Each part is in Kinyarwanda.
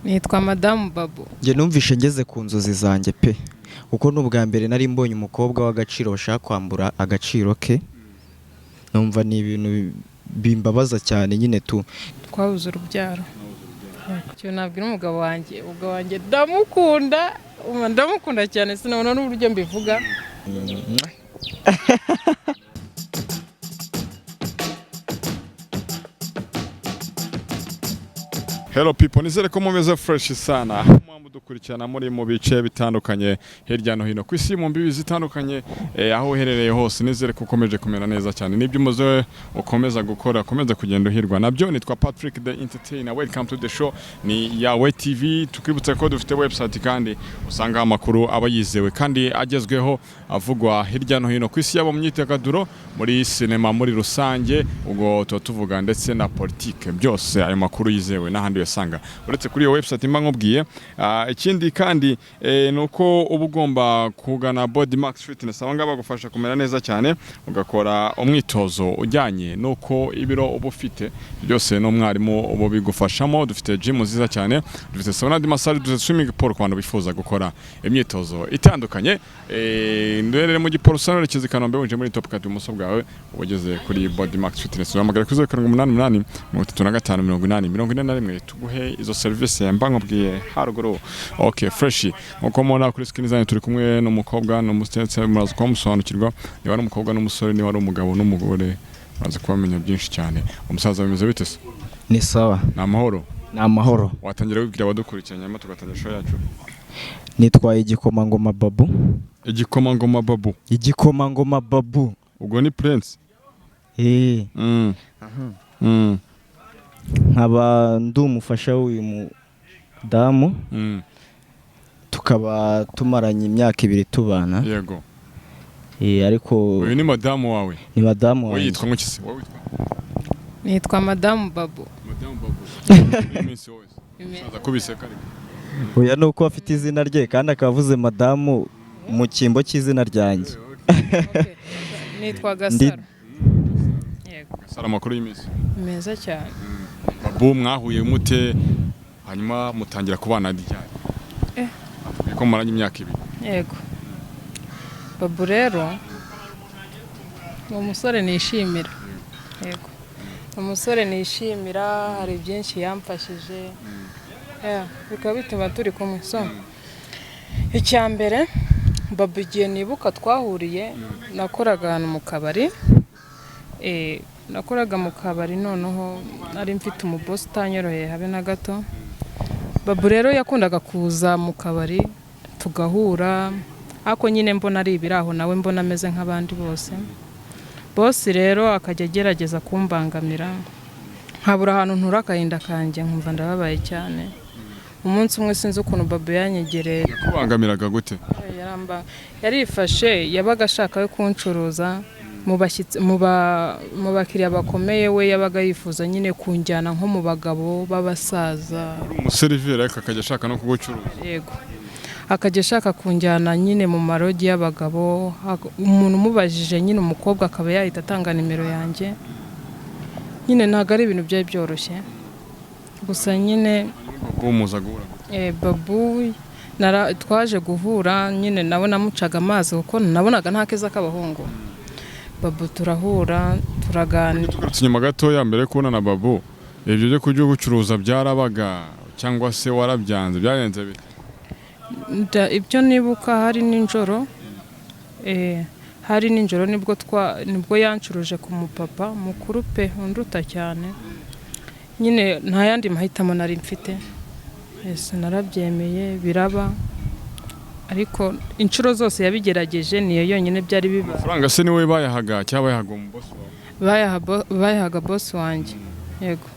Nitwa Madamu Babu. Nge numvishe ngeze ku nzozi zanjye pe. Uko n'ubwa mbere nari mbonye umukobwa w'agaciro bashaka kwambura agaciro ke. Numva ni ibintu bimbabaza cyane nyine tu. Twabuze urubyaro. Cyo nabwira umugabo wanjye ndamukunda cyane sinabona n'uburyo mbivuga. Hello people, nizere ko mumeze fresh sana. Dukurikirana muri mu bice bitandukanye hirya no hino ku isi mu mbibi zitandukanye aho uherereye hose nizere ko ukomeje kumera neza cyane nibyo umuze ukomeza gukora komeza kugenda uhirwa nabyo nitwa Patrick the Entertainer. Welcome to the show ni Yawe TV. Tukibutse ko dufite website kandi usanga amakuru aba yizewe kandi agezweho avugwa hirya no hino ku isi yabo myitekaduro muri cinema muri rusange ubwo tuvuga ndetse na politique byose ayo makuru yizewe n'ahandi yasanga uretse kuri iyo website mba nkubwiye. Ikindi kandi nuko uba ugomba kugana Body Max Fitness abanga bagufasha kumera neza cyane ugakora umwitozo ujyanye nuko ibiro uba ufite byose no mwarimu ubu bigufashamo. Dufite gym nziza cyane, dufite sauna de massage, dufite swimming pool ku bantu bifuza gukora imyitozo itandukanye. Ndwerere mu giporoso nerekeza Kanombe winje muri top cut umuso bwawe ubugeze kuri Body Max Fitness uhamagara kuri 088 35 81 tuguhe izo service yamba nkubwiye haruguru. Okay, fresh. Uko mona kuri skin zanyu turi kumwe n'umukobwa n'umusetse muraza ko musobanukirwa ni wari umukobwa n'umusore ni wari umugabo n'umugore muraza kubamenya byinshi cyane. Umusaza bimeze bite se? Ni sawa. Namahoro. Namahoro. Watangira wibwira abadukurikiranye nyuma tugatangira show yacu. Nitwaye igikomangoma Babu. Igikomangoma Babu. Igikomangoma Babu. Ubwo ni Prince. Nkaba ndumufasha w'uyu damu tukaba tumaranye imyaka 2 tubana. Yego. Ariko uyu ni madamu wawe? Ni madamu wawe. Witwa nk'iki? Wowe witwa? Nitwa Madamu Babu. Madamu Babu. Iminsi wose. Saza kubiseka ariko. Oya nuko afite izina rye kandi akavuze madamu mu kimbo cy'izina ryanjye. Nitwa Gasaro. Yego. Gasaro makuru y'iminsi. Meza cyane. Babu mwahuye mute hanyuma mutangira kubana dijyanye? Ko maranye imyaka 2. Yego. Babu rero umusore nishimira. Yego. Umusore nishimira hari byinshi yamfashije. Bikaba bituma turi kumwe. So icyambere Babu igihe nibuka twahuriye nakoraga ahantu mu kabari. Nakoraga mu kabari noneho nari mfite umuboss utanyoroheye habe na gato. Babu rero yakundaga kuza mu kabari tugahura ako nyine mbona ari ibiraho nawe mbona ameze nk'abandi bose. Boss rero akajya agerageza kumbangamira nkabura ahantu ntura akahinda kanjye nkumva ndababaye cyane. Umunsi umwe sinzi ukuntu Babu yanyegereye. Kubangamiraga gute? Yarifashe yabaga ashaka yo kuncuruza mu bakiriya bakomeye we yabaga yifuza nyine kunjyana nko mu bagabo b'abasaza. Umuseriveri akajya ashaka no kugucuruza. Yego. Akajya ashaka kunjyana nyine mu marogi y'abagabo. Umuntu umubajije nyine umukobwa akaba yahita atanga nimero yanjye. Nyine ntago ari ibintu byari byoroshye. Gusa nyine Babu twaje guhura nyine nawe namucaga amazi kuko nabonaga nta keza k'abahungu. Babu turahura turaganira. Inyuma gato ya mbere kubona na Babu ibyo byo kujya gucuruza byarabaga cyangwa se warabyanze byarenze bite? Ibyo nibuka hari ninjoro nibwo yancuruje ku mupapa mukuru pe unduta cyane. Nyine nta yandi mahitamo nari mfite. Narabyemeye biraba ariko inshuro zose yabigerageje niyo yonyine byari biba. Franga se niwe bayahaga cyangwa yahaga mu boss wawe? Bayahaga boss wanjye. Yego.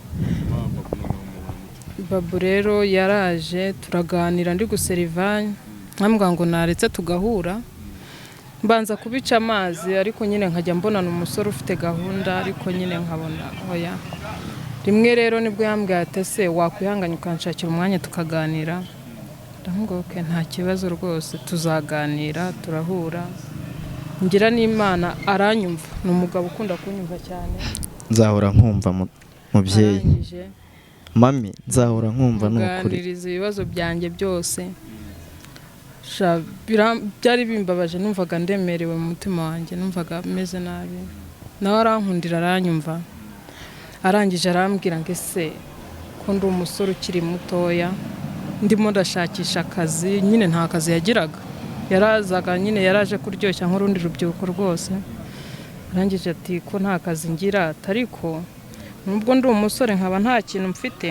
Babu rero yaraje turaganira ndi guserivanya nkambwa ngo naretse tugahura mbanza kubica amazi ariko nyine nkajya mbonana umusore ufite gahunda ariko nyine nkabona oya. Rimwe rero nibwo yambwiye ati se wakwihanganya ukanshakira umwanya tukaganira. Ndavuga nta kibazo rwose tuzaganira turahura. Ngira n'Imana aranyumva ni umugabo ukunda kunyumva cyane. Nzahora nkumva mubyeyi. mami nzahora nkumva n'ukuri kuganiriza ibibazo byanjye byose byari bimbabaje, numvaga ndemerewe mu mutima wanjye, numvaga meze nabi. Nawe arankundira aranyumva, arangije arambwira ngo ese ko ndi umusore ukiri mutoya ndimo ndashakisha akazi, nyine nta kazi yagiraga, yarazaga nyine yaraje kuryoshya nk'urundi rubyiruko rwose. Arangije ati ko nta kazi ngira, ariko nubwo ndi umusore nkaba nta kintu mfite,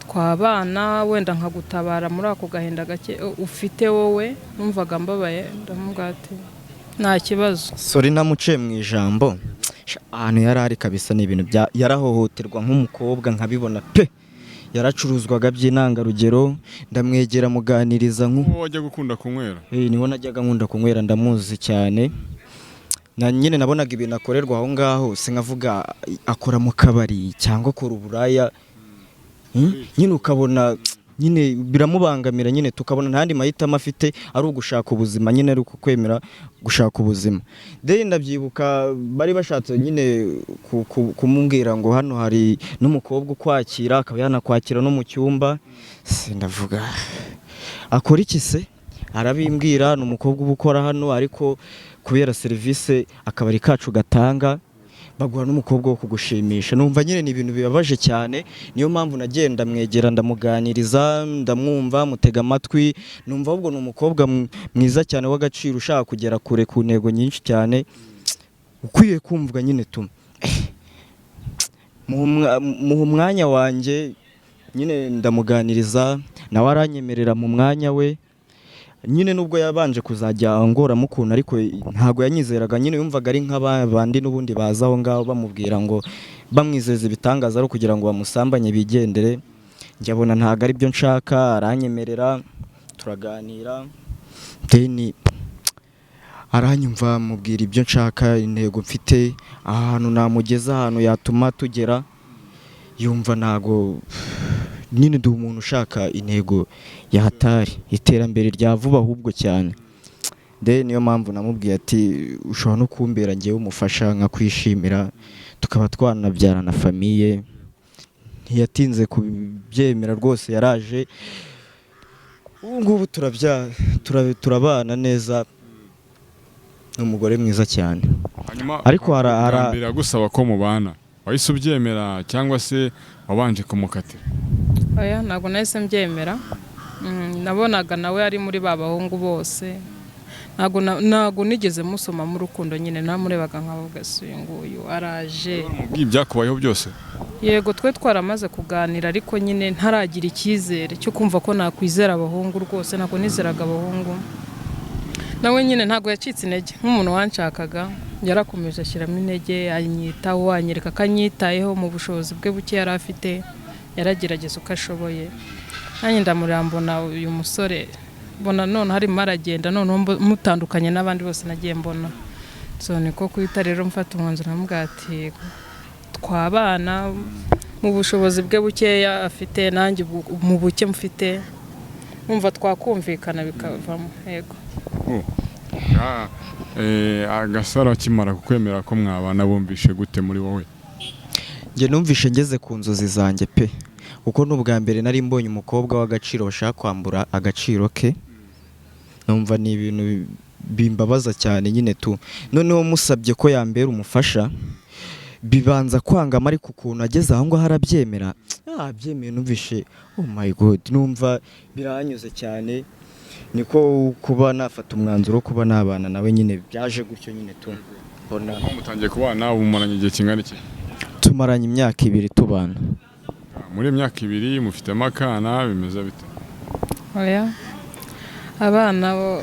twabana wenda nkagutabara muri ako gahinda gake ufite wowe. Numvaga mbabaye, ndamubwira ati nta kibazo. Sorry namuciye mu ijambo, ahantu yari ari kabisa ni ibintu yarahohoterwa nk'umukobwa nkabibona pe, yaracuruzwaga by'intangarugero, ndamwegera muganiriza wajya gukunda kunywera. Niho najyaga nkunda kunywera, ndamuzi cyane. Na nyine nabonaga ibintu akorerwa aho ngaho, sinkavuga akora mu kabari cyangwa akora uburaya. Nyine ukabona nyine biramubangamira, nyine tukabona ntandi mahitamo afite ari ugushaka ubuzima, nyine ari ukwemera gushaka ubuzima. Ndabyibuka bari bashatse nyine kumubwira ngo hano hari n'umukobwa ukwakira, akaba yanakwakira no mu cyumba. Ndavuga akora iki se? Arabimbwira ni umukobwa uba ukora hano, ariko kubera serivisi akabari kacu gatanga baguha n'umukobwa wo kugushimisha. Numva nyine ni ibintu bibabaje cyane, niyo mpamvu nagenda mwegera ndamuganiriza, ndamwumva, mutega amatwi. Numva ahubwo ni umukobwa mwiza cyane w'agaciro, ushaka kugera kure ku ntego nyinshi cyane, ukwiye kumvwa nyine muha umwanya wanjye, nyine ndamuganiriza, nawe aranyemerera mu mwanya we. Nyine nubwo yabanje kuzajya angoramo ukuntu, ariko ntago yanyizeraga. Nyine yumvaga ari nk'abandi n'ubundi baza aho ngaho bamubwira ngo bamwizeza ibitangaza ari kugira ngo bamusambanye bigendere. Njyabona ntago ari byo nshaka, aranyemerera, turaganira, aranyumva, mubwira ibyo nshaka, intego mfite, ahantu namugeza, ahantu yatuma tugera. Yumva ntago nyine ndi umuntu ushaka intego yahatari, iterambere rya vuba ahubwo cyane. Niyo mpamvu namubwiye ati ushobora no kumbera ngewe umufasha nkakwishimira, tukaba twanabyarana famiye. Ntiyatinze kubyemera rwose, yaraje. Ubu ngubu turabana neza, ni umugore mwiza cyane. Ariko harambira gusaba ko mubana, wahise ubyemera cyangwa se wabanje kumukatira? Oya, ntabwo nahise mbyemera. Nabonaga nawe ari muri ba bahungu bose, ntabwo nigeze musoma mu rukundo. Nyine namurebaga nkavuga nguyu araje. Byakubayeho byose? Yego, twe twaramaze kuganira, ariko nyine ntaragira icyizere cyo kumva ko nakwizera abahungu rwose. Ntabwo nizeraga abahungu. Nawe nyine ntabwo yacitse intege nk'umuntu wanshakaga, yarakomeje ashyiramo intege, anyitaho, anyereka ko anyitayeho mu bushobozi bwe buke yari afite. Yaragerageza uko ashoboye. Nanjye ndamureba, mbona uyu musore, mbona none harimo aragenda, none mutandukanye n'abandi bose nagiye mbona. Niko kuhita rero mfata umwanzuro, namubwira ati twabana mu bushobozi bwe bukeya afite, nanjye mu buke mfite, numva twakumvikana bikavamo. Yego. Agasaro akimara kukwemera ko mwabana, bumvishe gute muri wowe? Njye numvishe ngeze ku nzozi zanjye pe, kuko n'ubwa mbere nari mbonye umukobwa w'agaciro bashaka kwambura agaciro ke. Numva ni ibintu bimbabaza cyane nyine noneho musabye ko yambera umufasha, bibanza kwangama, ariko ukuntu ageze aho ngaho arabyemera. Byemeye, numvishe oh my god, numva biranyuze cyane. Niko kuba nafata umwanzuro wo kuba nabana nawe, nyine byaje gutyo nyine mbona. Mutangiye kubana, ubu mumaranye igihe kingana iki? Tumaranye imyaka 2 tubana. Muri imyaka 2 mufitemo akana, bimeze bite? Oya, abana bo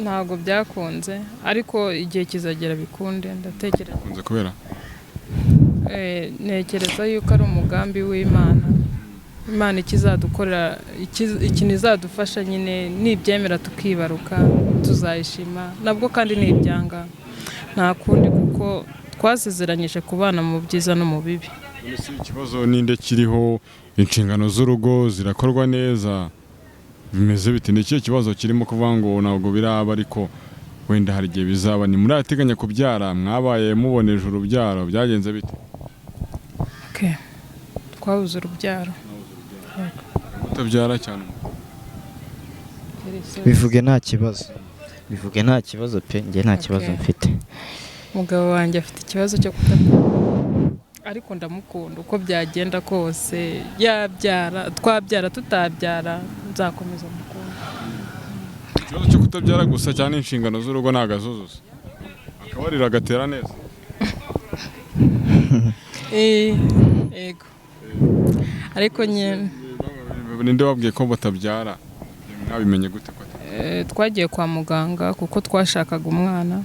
ntabwo byakunze, ariko igihe kizagera bikunde. Ndatekereza bikunze kubera ntekereza yuko ari umugambi w'Imana. Imana ikizadukorera, ikintu izadufasha, nyine nibyemera tukibaruka tuzayishima nabwo, kandi nibyanga nta kundi, kuko twasezeranyije kubana mu byiza no mu bibi. Ikibazo ninde kiriho, inshingano z'urugo zirakorwa neza, bimeze bite? Ni ikihe kibazo kirimo kuvuga ngo ntabwo biraba, ariko wenda hari igihe bizaba ni muri ateganya kubyara mwabaye muboneje urubyaro byagenze bite okay twabuze urubyaro utabyara cyane bivuge nta kibazo pe njye nta kibazo mfite umugabo wanjye afite ikibazo cyo kutabyara ariko ndamukunda uko byagenda kose yabyara twabyara tutabyara nzakomeza mukunda ikibazo cyo kutabyara gusa cyane inshingano z'urugo ntago azuzuza akabarira agatera neza yego ariko nyine ninde wabwiye ko batabyara mwabimenye gute ko twagiye kwa muganga kuko twashakaga umwana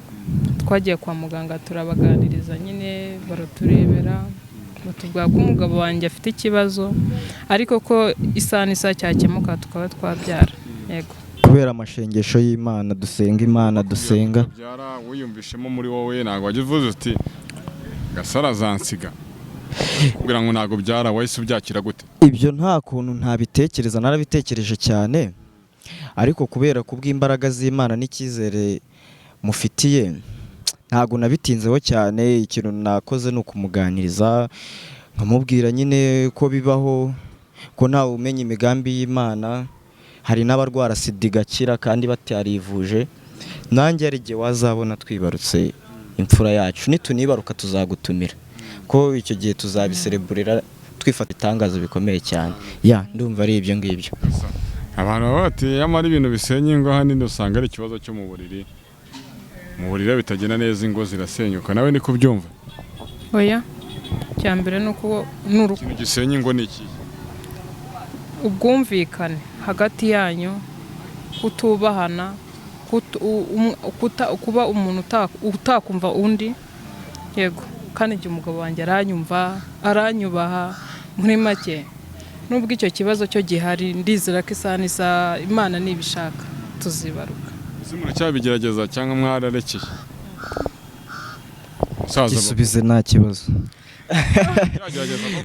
twagiye kwa muganga turabaganiriza nyine baraturebera batubwira ko umugabo wanjye afite ikibazo ariko ko isa cyakemuka tukaba twabyara yego kubera amashengesho y'Imana dusenga Imana dusenga byara wiyumvishemo muri wowe ntago wajye uvuze uti gasara zansiga kugira ngo ntago byara wahise ubyakira gute ibyo nta kuntu ntabitekereza narabitekereje cyane ariko kubera kubw'imbaraga z'Imana n'icyizere mufitiye ntago nabitinzeho cyane ikintu nakoze no kumuganiriza nkamubwira nyine ko bibaho ko ntawe umenya imigambi y'Imana hari n'abarwara sida igakira kandi batarivuje nanjye ari igihe wazabona twibarutse imfura yacu nitunibaruka tuzagutumira ko icyo gihe tuzabisereburira twifata itangazo bikomeye cyane ndumva ari ibyo ngibyo abantu bati amara ibintu bisenye ingo hanini usanga ari ikibazo cyo mu buriri bitagenda neza ingo zirasenyuka nawe niko byumva oya cyambere nuko ikintu gisenye ingo ni iki ubwumvikane hagati yanyu kutubahana kuba umuntu utakumva undi yego kandi igihe umugabo wanjye aranyubaha muri make nubwo icyo kibazo cyo gihari ndizera ko isa Imana nibishaka tuzibaruka muracyabigerageza cyangwa mwararekeye gisubize nta kibazo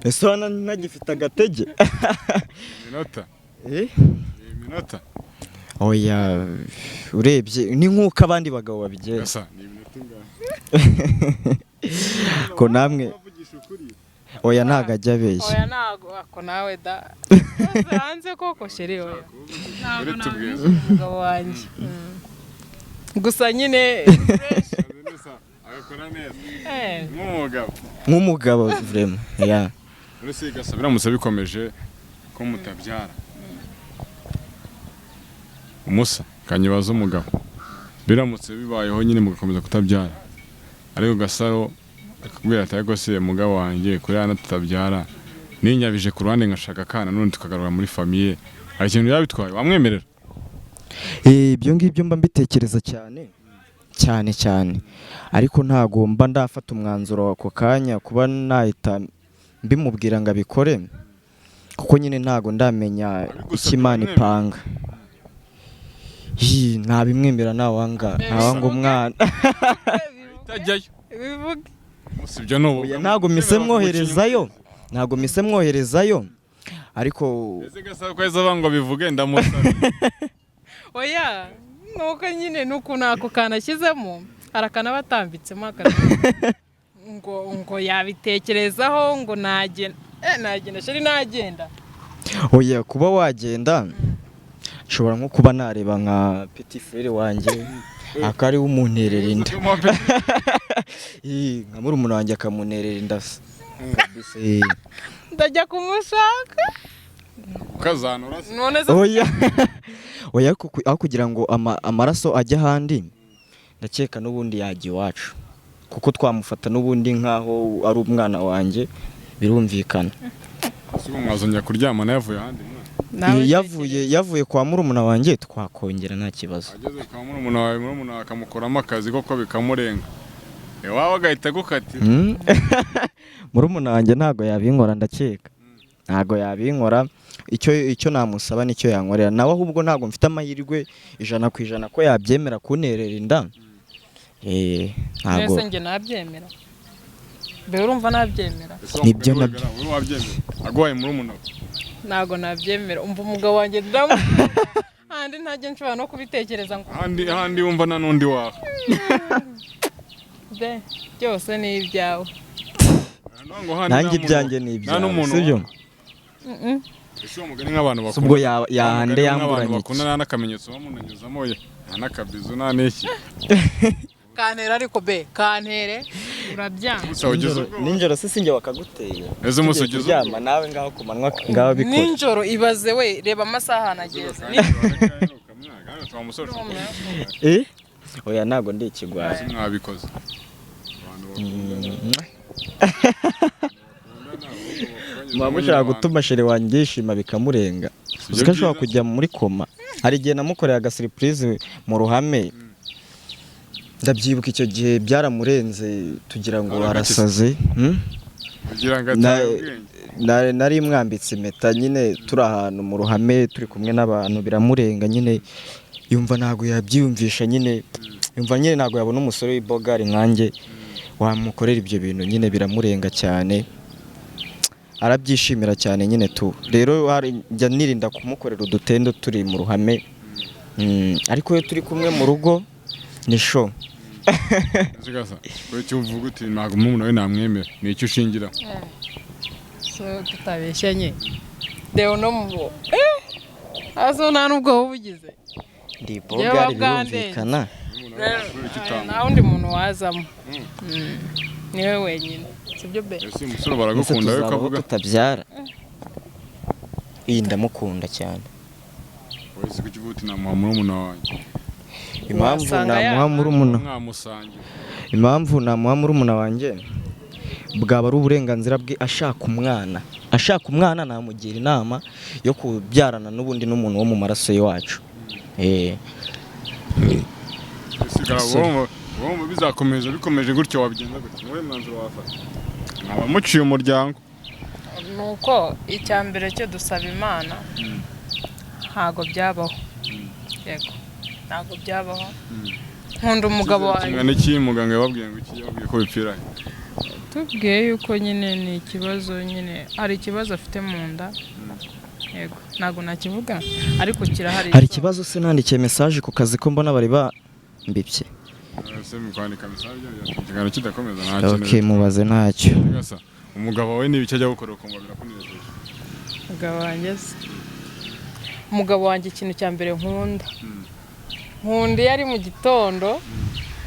ese wana ntagifite agatege iminota oya urebye ni nk'uko abandi bagabo babigenza ko namwe oya ntago ajya abeshya oya ntago ako nawe da hanze koko sheri oya ntago umugabo wanjye gusa nyine agakora neza nk'umugabo vraiment uretse gasa biramutse bikomeje ko mutabyara umusa kanyibaza umugabo biramutse bibayeho nyine mugakomeza kutabyara ariko gasaro akubwira ati ariko se mugabo wanjye kuri hano tutabyara ninyabije ku ruhande ngashaka kana none tukagarura muri famiye hari ikintu yabitwaye wamwemerera ibyo ngibyo mba mbitekereza cyane ariko ntago mba ndafata umwanzuro wako kanya kuba nahita mbimubwira ngo abikore kuko nyine ntago ndamenya Imana ipanga ntabimwemera nawanga umwana itajyayo bivuge musibyo n'ubu ntago mise mwoherezayo ariko ese gasaro kweza bangwa bivuge ndamusaba oya nuko nyine n'ukuntu ako kana ashyizemo arakana batambitsemo ngo yabitekerezaho ngo nagenda sheri nagenda oya kuba wagenda nshobora nko kuba nareba nka petit frere wanjye akari umunterera inda nka murumuna wanjye akamunterera inda ndajya kumushaka ukazanura oya aho kugira ngo amaraso ajya ahandi ndakeka n'ubundi yajya iwacu kuko twamufata n'ubundi nk'aho ari umwana wanjye birumvikana mwazongera kuryamana yavuye ahandi yavuye kwa murumuna wanjye twakongera nta kibazo ageze kwa murumuna wawe akamukoramo akazi koko bikamurenga iwawe agahita agukatira murumuna wanjye ntago yabinkora ndakeka ntago yabinkora icyo namusaba nicyo yankorera nawe ahubwo ntago mfite amahirwe 100% ko yabyemera kunterera inda ntago nse nabyemera be urumva nabyemera nibyo nabyo agwaye murumuna ntago nabyemera umva umugabo wanjye handi ntajya nshobora no kubitekereza ngo handi wumva na nundi wawe be byose ni ibyawe nanjye ibyanjye ni ibyawe sibyo ese uwo mugani nk'abantu bakunda ubwo yahande yamburanye bakunda n'akamenyetso bamunanyuzamo ye n'akabizu nta n'iki kantera ariko be kantere urabyanga ninjoro se sinjye wakaguteye eze umusugizo uryama nawe ngaho ku manwa ngaho bikora ninjoro ibaze we reba amasaha nageze oya ntago ndi ikigwaye mwabikoze muba mushaka gutuma shere wanjye yishima bikamurenga uziko ashobora kujya muri koma hari igihe namukoreye agasiripurize mu ruhame ndabyibuka icyo gihe byaramurenze tugira ngo arasaze nari mwambitse impeta nyine turi ahantu mu ruhame turi kumwe n'abantu biramurenga nyine yumva ntabwo yabyiyumvisha nyine yumva nyine ntabwo yabona umusore w'ibogari nkanjye wamukorera ibyo bintu nyine biramurenga cyane arabyishimira cyane nyine tu rero njya nirinda kumukorera udutendo turi mu ruhame ariko iyo turi kumwe mu rugo ni show zigasa icyo uvuga uti ntabwo umuntu we namwemera ni icyo ushingira so tutabeshyanye rero no mu azo nta nubwo ubugize ndi bogari birumvikana nta wundi muntu wazamo niwe wenyine sibyo be ese umusore baragukunda we kavuga tutabyara iyi ndamukunda cyane wese kukivuta na murumuna wanjye impamvu namuha murumuna wanjye bwaba ari uburenganzira bwe ashaka umwana namugira inama yo kubyarana n'ubundi n'umuntu wo mu maraso y'iwacu bombo bizakomeza bikomeje gutyo wabigenza gutyo wowe mwanzuro wafata nkaba muciye umuryango nuko icya mbere cyo dusaba Imana ntago byabaho yego ntago byabaho nkunda umugabo wanjye kimwe n'iki muganga yababwiye ngo iki yababwiye ko bipfira tubwiye yuko nyine ni ikibazo nyine hari ikibazo afite mu nda yego ntago nakivuga ariko kirahari hari ikibazo se nandikiye message ku kazi ko mbona bari bambibye ese mukwandika message ikiganiro kidakomeza nta kintu okay mubaze ntacyo umugabo we nibice ajya gukora ukumva kunejeje umugabo wanjye ikintu cya mbere nkunda yari mu gitondo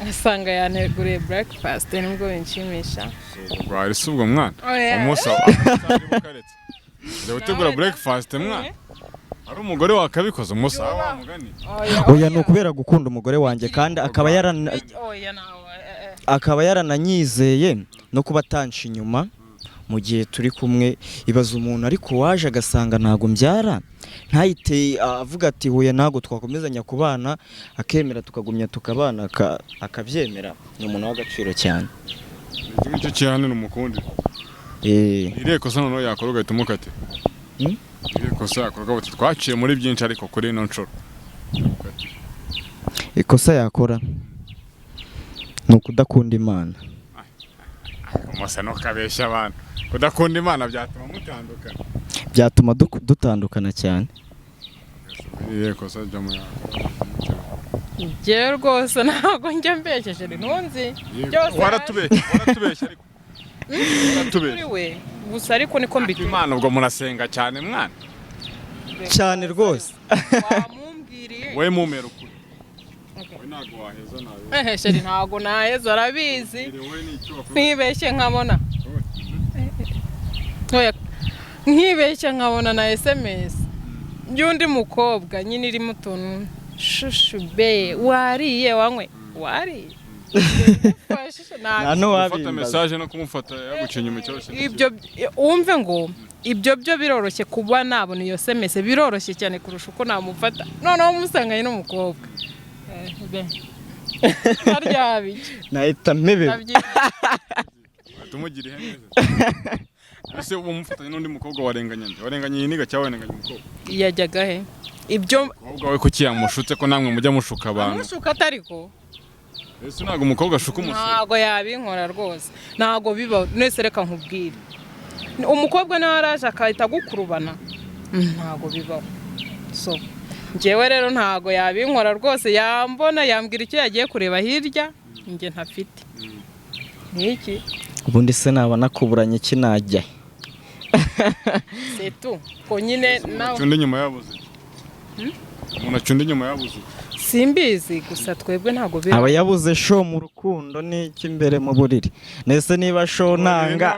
asanga yanteguriye breakfast nibwo binshimisha ubwo ari se ubwo mwana umunsi ari bukaretse jya utegura breakfast mwana ari umugore wakabikoze umunsi wa mugani oya ni ukubera gukunda umugore wanjye kandi akaba yarananyizeye no kuba atansha inyuma mu gihe turi kumwe ibaza umuntu ariko waje agasanga ntago mbyara ntayite avuga ati huye ntago twakomezanya kubana akemera tukagumya tukabana akabyemera ni umuntu w'agaciro cyane icyo cyane n'umukundi ireko sa noneho yakora ugahita umukate ireko sa yakora uti twaciye muri byinshi ariko kuri ino nshuro ikosa yakora ni ukudakunda Imana umasa no kabeshya abantu kudakunda Imana byatuma mutandukana byatuma dutandukana cyane ireko sa jamo Njye rwose ntago njya mbesheje ntunzi waratubeshya ariko we gusa ariko niko mbituma Imana ubwo murasenga cyane mwana cyane rwose wamumbwiriye we mumera ukuri we ntago waheza nawe sheri ntago naheza arabizi nkibeshye nkabona nkibeshye nkabona na SMS y'undi mukobwa nyine irimo utuntu shushu be wariye wanywe wariye gufata message no kumufata yaguciye inyuma cyose ibyo umve ngo ibyo byo biroroshye kuba nabona iyo SMS biroroshye cyane kurusha uko namufata noneho umusanganye n'umukobwa harya biki nahita mebe tumugira ihene ese umufatanye n'undi mukobwa warenganye iyi niga cyangwa warenganye umukobwa yajyaga he ibyo umukobwa we kuki yamushutse ko namwe mujya mushuka abantu mushuka atariko ese ntago umukobwa ashuka umusore ntago yabinkora rwose ntago biba nese reka nkubwire umukobwa nawe araje akahita gukurubana ntago bibaho so njyewe rero ntago yabinkora rwose, yambona yambwira icyo yagiye kureba hirya njye ntafite niki. ubundi se nabona kuburanye iki najya setu ko nyine nawe Cundi nyuma yabuze. Umuntu acundi nyuma yabuze. simbizi gusa twebwe ntago bira. aba yabuze show mu rukundo n'iki imbere mu buriri nese niba show nanga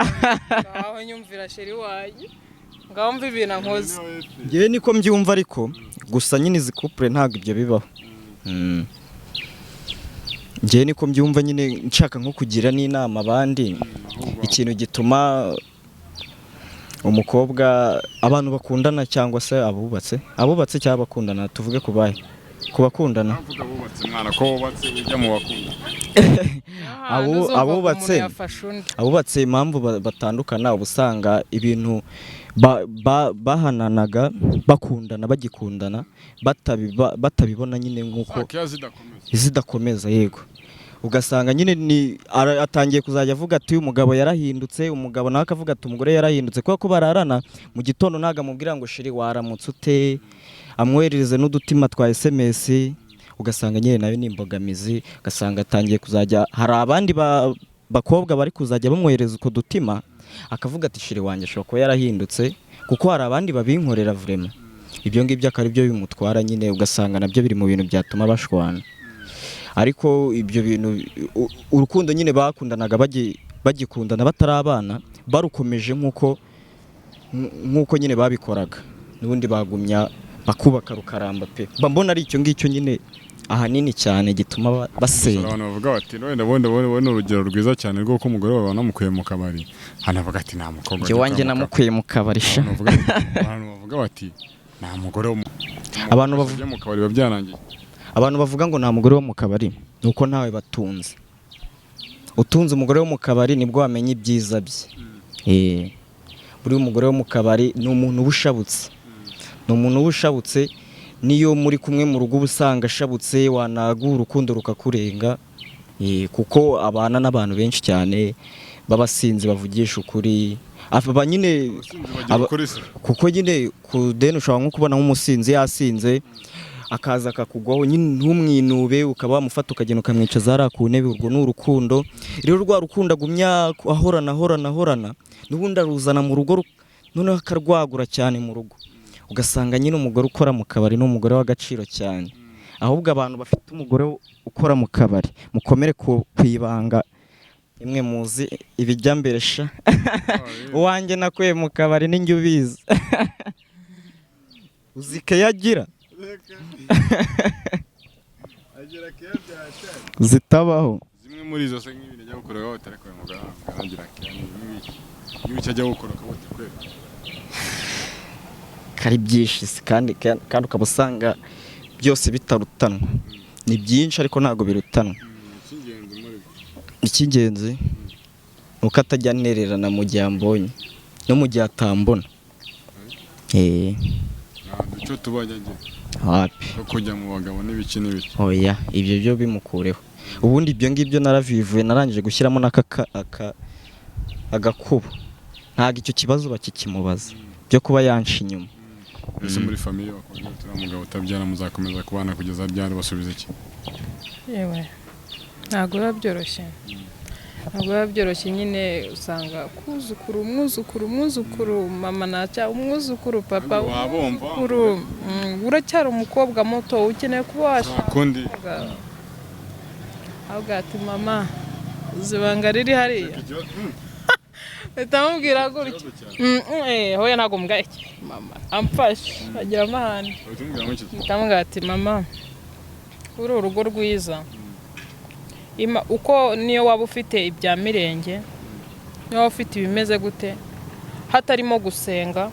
aho nyumvira sheri wanjye ngaho mva ibintu nkoze. ngewe niko mbyumva ariko gusa nyine izi couple ntabwo ibyo bibaho. ngewe niko mbyumva nyine nshaka nko kugira n'inama abandi ikintu gituma umukobwa abantu bakundana cyangwa se abubatse cyangwa bakundana tuvuge ku bakundana Avuga bubatse mwana ko bubatse ujya mu bakunda. abubatse impamvu batandukana ubusanga ibintu bahananaga bakundana bagikundana batabibona nyine nk'uko zidakomeza yego ugasanga nyine atangiye kuzajya avuga ati uyu mugabo yarahindutse umugabo nawe akavuga ati umugore yarahindutse kuko bararana mu gitondo ntago amubwira ngo shiri waramutse ute amwoherereze n'udutima twa SMS ugasanga nyine nayo ni imbogamizi ugasanga atangiye kuzajya hari abandi bakobwa bari kuzajya bamwohereza uko dutima akavuga ati shiri wanjye ashobora kuba yarahindutse kuko hari abandi babinkorera vraiment ibyo ngibyo akari byo bimutwara nyine ugasanga nabyo biri mu bintu byatuma bashwana ariko ibyo bintu urukundo nyine bakundanaga bagikundana batarabana barukomeje nk'uko nyine babikoraga n'ubundi bagumya bakubaka rukaramba pe mbona ari icyo ngicyo nyine ahanini cyane gituma basenya. Abantu bavuga bati wenda urugero rwiza cyane rwo ko umugore wawe namukuye mu kabari hanavuga ati nta mukobwa njye wanjye namukuye mu kabari sha. Abantu bavuga bati nta mugore wo abantu bavuga mu kabari babyarangiye. Abantu bavuga ngo nta mugore wo mu kabari nuko ntawe batunze. Utunze umugore wo mu kabari nibwo wamenye ibyiza bye. Buri umugore wo mu kabari ni umuntu ubushabutse. Ni umuntu ubushabutse niyo muri kumwe mu rugo ubusanga ashabutse wanagura urukundo rukakurenga. Kuko abana n'abantu benshi cyane babasinzi bavugisha ukuri. Aba nyine kuko nyine kudeni ushobora nko kubona nk'umusinzi yasinze akaza akakugwaho nyine ntumwinube ukaba wamufata ukagenda ukamwicaza hariya ku ntebe. Urwo ni urukundo rero rwa rukundo agumya ahorana n'ubundi aruzana mu rugo noneho akarwagura cyane mu rugo ugasanga nyine umugore ukora mu kabari n'umugore w'agaciro cyane. Ahubwo abantu bafite umugore ukora mu kabari mukomere ku ibanga imwe muzi ibijya mbere sha. Uwanjye nakuye mu kabari ninjye ubizi. Uzike yagira zitabaho zimwe muri izo se nk'ibintu ajya gukora aho utari kwa muganga agira n'ibiki ajya gukora kabote kwera kari byinshi kandi ukaba usanga byose bitarutanwa. Ni byinshi ariko ntabwo birutanwa. Icy'ingenzi ni uko atajya anererana mu gihe ambonye no mu gihe atambona. icyo tubajyagiye hapi kujya mu bagabo n'ibiki oya ibyo byo bimukureho. Ubundi ibyo ngibyo naravivuye narangije gushyiramo agakubo ntabwo icyo kibazo bakikimubaza byo kuba yansha inyuma. Ese muri famiye bakubwira turi umugabo utabyara muzakomeza kubana kugeza byari basubiza iki? Yewe ntabwo biba byoroshye nyine usanga kuzukuru umwuzukuru mama naca umwuzukuru papa umwuzukuru uracyari umukobwa muto ukeneye kubasha kundi ahubwo ati mama uzibanga riri hariya bitamubwira gutya hoya ntabwo mbwa iki mama amfashe agira amahane bitamubwira ati mama uri urugo rwiza uko niyo waba ufite ibya mirenge niyo waba ufite ibimeze gute hatarimo gusenga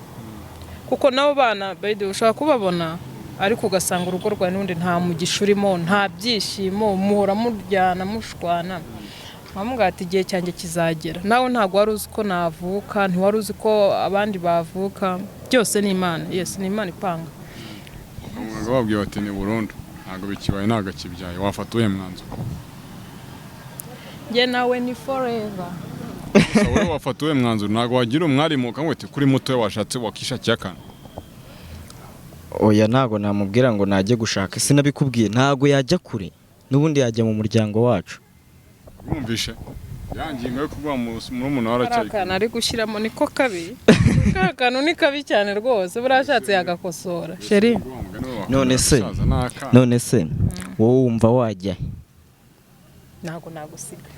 kuko nabo bana ushobora kubabona ariko ugasanga urugo rwawe n'undi nta mugisha urimo nta byishimo muhora muryana mushwana bamubwira ati igihe cyanjye kizagera nawe ntabwo wari uzi ko navuka ntiwari uzi ko abandi bavuka byose ni Imana ni Imana ipanga. Umugabo wabwiye ati ni burundu ntabwo bikibaye ntabwo kibyaye wafata uye mwanzuro njye nawe ni forever. wowe wafata uwe mwanzuro ntabwo wagira umwarimu ukamwita kuri muto we washatse wakishakiye akantu oya ntago namubwira ngo najye gushaka, sinabikubwiye ntago yajya kure, n'ubundi yajya mu muryango wacu. Mwumvishe yangingo yo kuvuga mu muntu waracyari kana ari gushyiramo niko kabi kakanu ni kabi cyane rwose, burashatse yagakosora sheri. None se wowe wumva wajya? Ntago nagusiga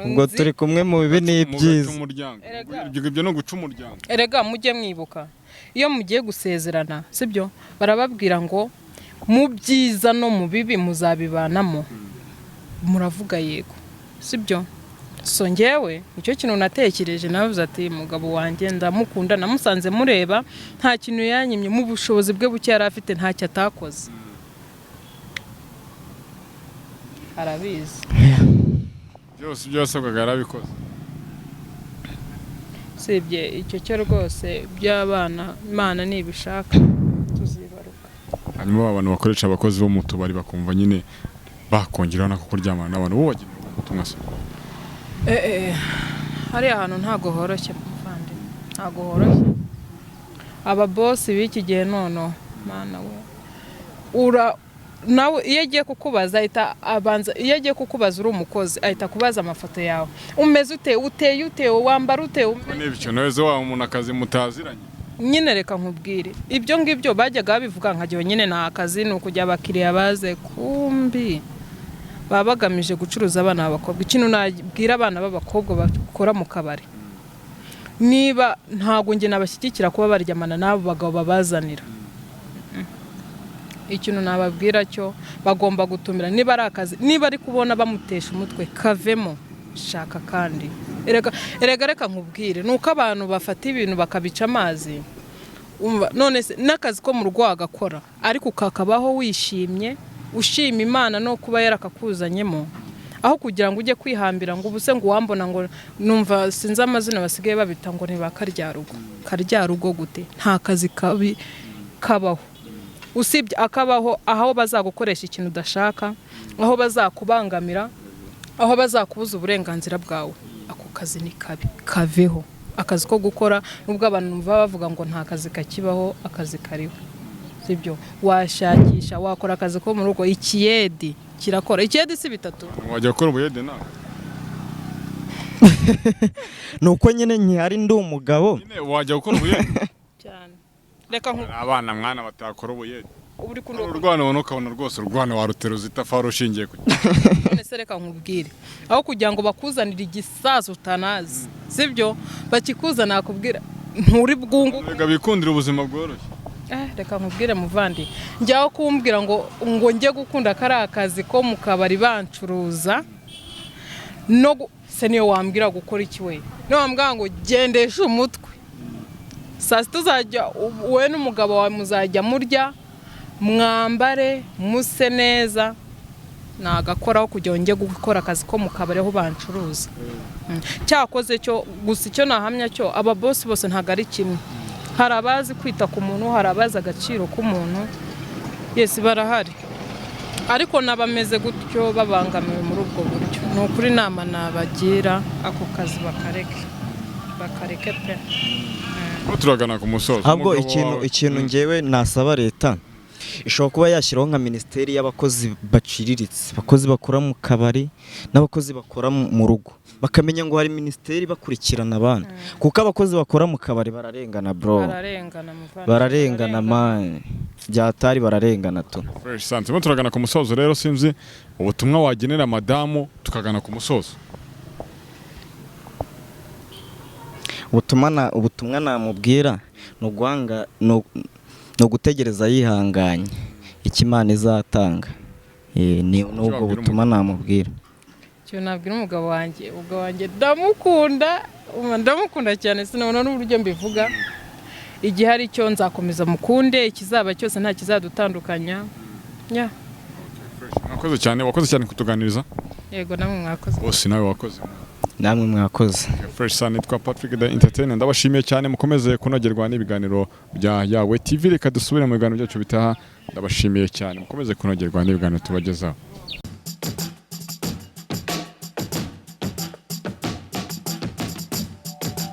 ubwo turi kumwe mu bibi n'ibyiza. Ibyo no guca umuryango. Erega mujye mwibuka iyo mugiye gusezerana sibyo, barababwira ngo mu byiza no mu bibi muzabibanamo, muravuga yego sibyo. So ngewe icyo kintu natekereje, navuze ati mugabo wanjye ndamukunda, namusanze mureba nta kintu yanyimye, mu bushobozi bwe buke yari afite ntacyo atakoze, arabizi byose yarabikoze. sibye icyo cyo rwose by'abana, Imana nibishaka tuzibaruka. Hanyuma abantu bakoresha abakozi bo mu tubari bakumva nyine bakongeraho nako kuryamana n'abantu, bo bagira ubutumwa se? Hari ahantu ntago horoshye muvandi, ntago horoshye. Aba boss b'iki gihe nono mana we nawe iyo agiye kukubaza ahita abanza, iyo agiye kukubaza uri umukozi ahita kubaza amafoto yawe, umeze ute, uteye ute, wambara ute, n'ibyo neze wa umuntu akazi mutaziranye nyine. Reka nkubwire ibyo ngibyo bajyaga babivuga nkagiye nyine nta akazi, ni ukujya abakiriya baze, kumbi baba bagamije gucuruza abana b'abakobwa. Ikintu nabwira abana b'abakobwa bakora mu kabari, niba ntago nge nabashyigikira kuba baryamana n'abo bagabo babazanira, ikintu nababwira cyo bagomba gutumira, niba ari akazi, niba ari kubona bamutesha umutwe kavemo, shaka kandi. Erega reka nkubwire nuko abantu bafata ibintu bakabica amazi. None se n'akazi ko mu rugo agakora ariko ukakabaho wishimye, ushima Imana no kuba yarakakuzanyemo, aho kugira ngo ujye kwihambira ngo ubuse ngo wambona ngo numva sinzi amazina basigaye babita ngo ntibakaryarugo. Karyarugo gute? Nta kazi kabi kabaho, usibye akabaho aho bazagukoresha ikintu udashaka, aho bazakubangamira, aho bazakubuza uburenganzira bwawe. Ako kazi ni kabi, kaveho. Akazi ko gukora nubwo abantu bavuga ngo nta kazi kakibaho, akazi kariho sibyo. Washakisha wakora akazi ko mu rugo, ikiyedi kirakora. Ikiyedi si bitatu wajya gukora ubuyede nawe nuko nyine nkihari ndi umugabo nyine wajya gukora ubuyede cyane. Reka abana mwana batakora ubuyede, uri kuno urwana ubona ukabona rwose urwana waruteruza itafari ushingiye ku none se reka nkubwire, aho kugira ngo bakuzanire igisazo utanazi sibyo, bakikuzana akubwira nturi bwungu, rega bikundira ubuzima bworoshye. Reka nkubwire muvandi, njyaho kumbwira ngo njye gukunda kari akazi ko mu kabari bancuruza, no se niyo wambwira gukora iki we, no wambwira ngo gendesha umutwe, saa sita uzajya wowe n'umugabo wawe muzajya murya, mwambare muse neza, nagakoraho kugira ngo njye gukora akazi ko mu kabari aho bancuruza. Cyakoze cyo gusa icyo nahamya cyo, aba boss bose ntago ari kimwe. Hari abazi kwita ku muntu, hari abazi agaciro k'umuntu, yesi barahari, ariko nabameze gutyo babangamiwe muri ubwo buryo. Ni ukuri nama nabagira ako kazi bakareke pe. Turagana ku musozo. Ahubwo ikintu ngewe nasaba leta ishobora kuba yashyiraho nka minisiteri y'abakozi baciriritse, abakozi bakora mu kabari n'abakozi bakora mu rugo, bakamenya ngo hari minisiteri bakurikirana abana, kuko abakozi bakora mu kabari bararengana bro, bararengana man, byatari bararengana tu. Fresh santé. Turagana ku musozo rero, sinzi ubutumwa wagenera madamu tukagana ku musozo. Ubutumwa namubwira no gutegereza yihanganye ikimana izatanga. Ni ubwo butumwa namubwira. Cyo nabwira umugabo wanjye ndamukunda cyane, sinabona n'uburyo mbivuga. Igihe hari cyo nzakomeza mukunde, ikizaba cyose nta kizadutandukanya. Wakoze cyane kutuganiriza. Yego namwe mwakoze. Bose nawe wakoze. Namwe mwakoze. Fresh Sun nitwa Patrick the Entertainer, ndabashimiye cyane, mukomeze kunogerwa n'ibiganiro bya Yawe TV. Reka dusubire mu biganiro byacu bitaha, ndabashimiye cyane, mukomeze kunogerwa n'ibiganiro tubagezaho.